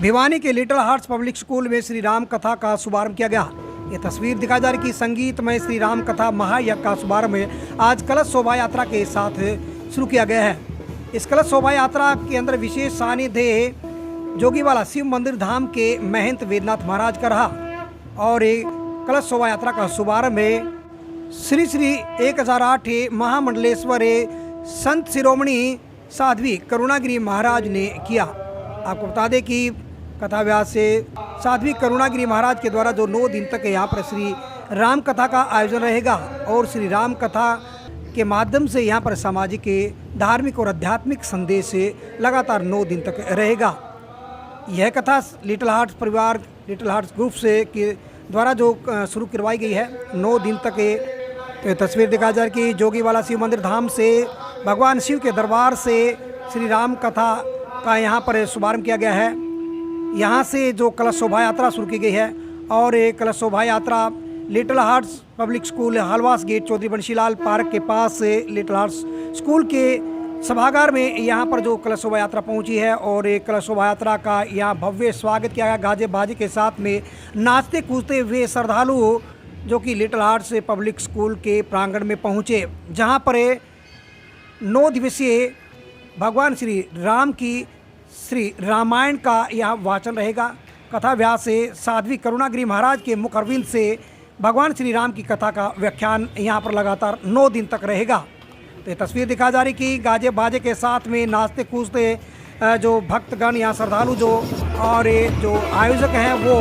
भिवानी के little hearts public school में श्री राम कथा का शुभारंभ किया गया। ये तस्वीर दिखाई जा रही कि संगीतमय श्री राम कथा महायज्ञ का शुभारंभ आज कलश शोभा यात्रा के साथ शुरू किया गया है। इस कलश शोभा यात्रा के अंदर विशेष सानिध्य जोगीवाला शिव मंदिर धाम के महंत वेदनाथ महाराज का रहा और कलश शोभा यात्रा का शुभारंभ श्री श्री 1008 महामंडलेश्वर संत शिरोमणि साध्वी करुणागिरी महाराज ने किया। आपको बता दें कि कथा व्यास से साध्वी करुणागिरी महाराज के द्वारा जो 9 दिन तक यहाँ पर श्री राम कथा का आयोजन रहेगा और श्री राम कथा के माध्यम से यहाँ पर सामाजिक धार्मिक और आध्यात्मिक संदेश लगातार 9 दिन तक रहेगा। यह कथा लिटिल हार्ट्स परिवार लिटिल हार्ट्स ग्रुप से के द्वारा जो शुरू करवाई गई है 9 दिन तक। तो तस्वीर दिखा जा रही कि जोगीवाला शिव मंदिर धाम से भगवान शिव के दरबार से श्री राम कथा का यहाँ पर शुभारंभ किया गया है। यहाँ से जो कलश शोभा यात्रा शुरू की गई है और ये कलश शोभा यात्रा little hearts public school Halwas gate Chaudhary Bansilal park के पास से लिटिल हार्ट्स स्कूल के सभागार में यहाँ पर जो कलश शोभा यात्रा पहुँची है और ये कलश शोभा यात्रा का यहाँ भव्य स्वागत किया गया। गाजे बाजे के साथ में नाचते कूदते हुए श्रद्धालु जो कि लिटिल हार्ट्स पब्लिक स्कूल के प्रांगण में पहुँचे, जहाँ पर 9 दिवसीय भगवान श्री राम की श्री रामायण का यह वाचन रहेगा। कथा व्यास से साध्वी करुणागिरी महाराज के मुखरविंद से भगवान श्री राम की कथा का व्याख्यान यहाँ पर लगातार 9 दिन तक रहेगा। तो ये तस्वीर दिखा जा रही कि गाजे बाजे के साथ में नाचते कूदते जो भक्तगण यहाँ श्रद्धालु जो और जो आयोजक हैं वो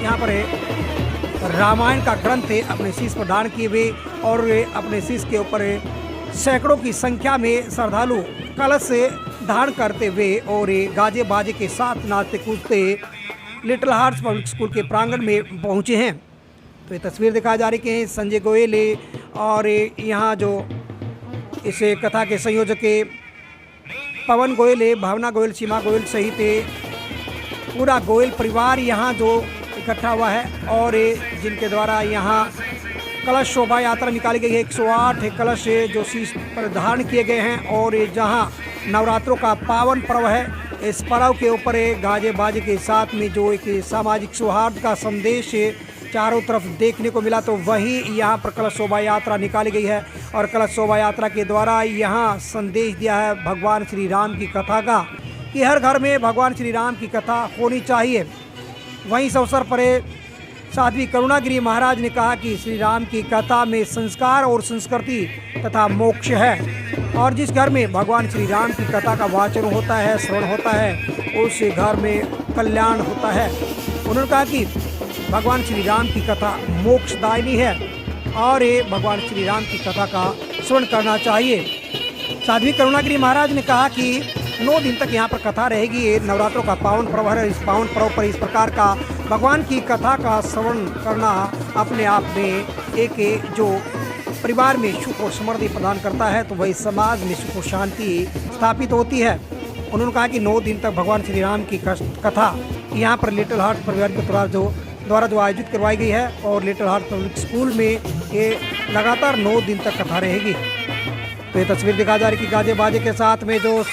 यहाँ पर रामायण का ग्रंथ अपने शीश पर धारण किए हुए और अपने शीश के ऊपर सैकड़ों की संख्या में श्रद्धालु कलश से धारण करते हुए और गाजे बाजे के साथ नाचते कूदते लिटिल हार्ट्स पब्लिक स्कूल के प्रांगण में पहुंचे हैं। तो ये तस्वीर दिखाई जा रही है संजय गोयल और यहाँ जो इस कथा के संयोजक पवन गोयल, भावना गोयल, सीमा गोयल सहित पूरा गोयल परिवार यहाँ जो इकट्ठा हुआ है और जिनके द्वारा यहाँ कलश शोभा यात्रा निकाली गई है। 108 कलश जो शीश पर धारण किए गए हैं और जहां नवरात्रों का पावन पर्व है, इस पर्व के ऊपर गाजे बाजे के साथ में जो एक सामाजिक सौहार्द का संदेश चारों तरफ देखने को मिला, तो वहीं यहां पर कलश शोभा यात्रा निकाली गई है और कलश शोभा यात्रा के द्वारा यहां संदेश दिया है भगवान श्री राम की कथा का कि हर घर में भगवान श्री राम की कथा होनी चाहिए। वहीं इस अवसर पर साध्वी करुणागिरी महाराज ने कहा कि श्री राम की कथा में संस्कार और संस्कृति तथा मोक्ष है और जिस घर में भगवान श्री राम की कथा का वाचन होता है, श्रवण होता है, उस घर में कल्याण होता है। उन्होंने कहा कि भगवान श्री राम की कथा मोक्षदायिनी है और ये भगवान श्री राम की कथा का श्रवण करना चाहिए। साध्वी करुणागिरी महाराज ने कहा कि 9 दिन तक यहाँ पर कथा रहेगी। ये नवरात्रों का पावन पर्व है। इस पावन पर्व पर इस प्रकार का भगवान की कथा का श्रवण करना अपने आप में एक जो परिवार में सुख और समृद्धि प्रदान करता है, तो वही समाज में सुख और शांति स्थापित होती है। उन्होंने कहा कि 9 दिन तक भगवान श्री राम की कथा यहाँ पर लिटिल हार्ट्स परिवार के द्वारा जो आयोजित करवाई गई है और लिटिल हार्ट्स पब्लिक स्कूल में ये लगातार 9 दिन तक कथा रहेगी। तो ये तस्वीर दिखा जा रही कि गाजे बाजे के साथ में जो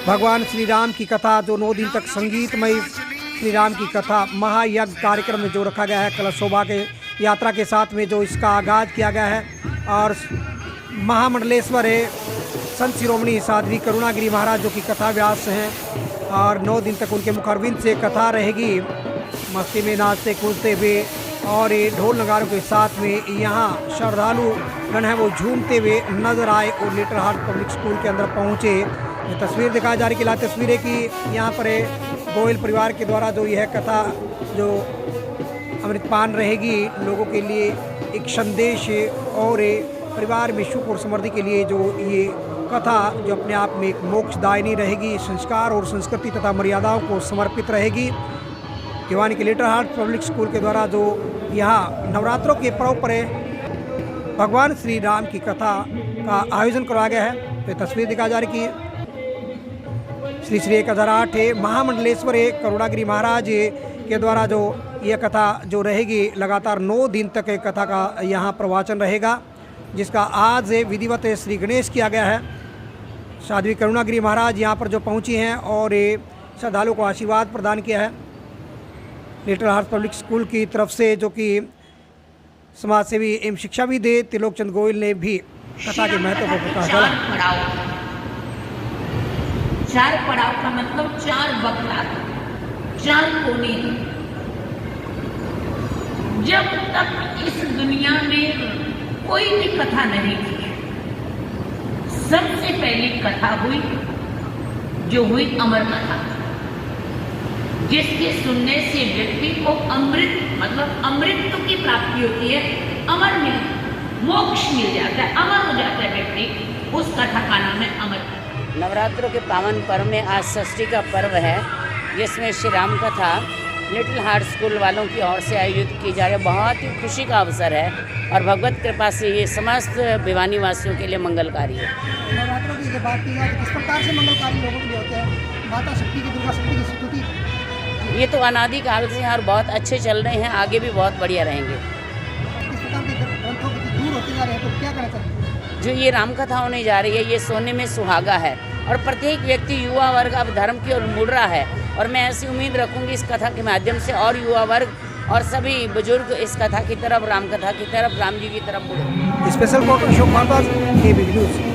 भगवान श्री राम की कथा जो 9 दिन तक संगीतमय श्री राम की कथा महायज्ञ कार्यक्रम में जो रखा गया है, कलश शोभा के यात्रा के साथ में जो इसका आगाज़ किया गया है और महामंडलेश्वर संत शिरोमणि साध्वी करुणागिरी महाराज जो कि कथा व्यास हैं और 9 दिन तक उनके मुखरविंद से कथा रहेगी। मस्ती में नाचते कूदते हुए और ढोल नगारों के साथ में यहाँ श्रद्धालु गण हैं वो झूमते हुए नजर आए और लिटिल हार्ट्स पब्लिक स्कूल के अंदर पहुँचे। ये तस्वीर दिखाई जा रही कि तस्वीर है कि यहाँ पर गोयल परिवार के द्वारा जो यह कथा जो अमृतपान रहेगी लोगों के लिए एक संदेश और परिवार में सुख और समृद्धि के लिए जो ये कथा जो अपने आप में एक मोक्षदायिनी रहेगी, संस्कार और संस्कृति तथा मर्यादाओं को समर्पित रहेगी। भिवानी के लिटिल हार्ट्स पब्लिक स्कूल के द्वारा जो यहाँ नवरात्रों के पर्व पर भगवान श्री राम की कथा का आयोजन करवाया गया है। तो तस्वीर दिखा जा रही कि श्री श्री 1008 महामंडलेश्वर करुणागिरी महाराज के द्वारा जो यह कथा जो रहेगी लगातार 9 दिन तक कथा का यहाँ प्रवचन रहेगा, जिसका आज विधिवत श्री गणेश किया गया है। साध्वी करुणागिरी महाराज यहाँ पर जो पहुँची हैं और श्रद्धालुओं को आशीर्वाद प्रदान किया है। लिटिल हार्ट्स पब्लिक स्कूल की तरफ से जो कि समाज सेवी एवं शिक्षाविद त्रिलोक चंद गोयल ने भी कथा के महत्व को प्रकाश डाला। चार पड़ाव का मतलब 4 वक्ता, 4 कोने। जब तक इस दुनिया में कोई भी कथा नहीं थी, सबसे पहली कथा हुई जो हुई अमर कथा, जिसके सुनने से व्यक्ति को अमृत मतलब अमृत की प्राप्ति होती है, अमर मोक्ष मिल जाता है, अमर हो जाता है व्यक्ति। उस कथा का नाम है अमर कथा। नवरात्रों के पावन पर्व में आज षष्ठी का पर्व है, जिसमें श्री राम कथा लिटिल हार्ट स्कूल वालों की ओर से आयोजित की जा रही है। बहुत ही खुशी का अवसर है और भगवत कृपा से ये समस्त भिवानी वासियों के लिए मंगलकारी है। नवरात्रों की बात की जाए तो किस प्रकार से मंगलकारी लोगों के लिए होते हैं? माता शक्ति की, दुर्गा शक्ति की स्तुति ये तो अनादि काल से और बहुत अच्छे चल रहे हैं, आगे भी बहुत बढ़िया रहेंगे। किस प्रकार के ग्रंथों की दूर होते जा रहे हैं, तो क्या करना चाहिए? जो ये राम कथा होने जा रही है, ये सोने में सुहागा है और प्रत्येक व्यक्ति युवा वर्ग अब धर्म की ओर मुड़ रहा है। और मैं ऐसी उम्मीद रखूंगी इस कथा के माध्यम से और युवा वर्ग और सभी बुजुर्ग इस कथा की तरफ, राम कथा की तरफ, राम जी की तरफ मुड़े। Special report Ashok Bhardwaj, KBC news.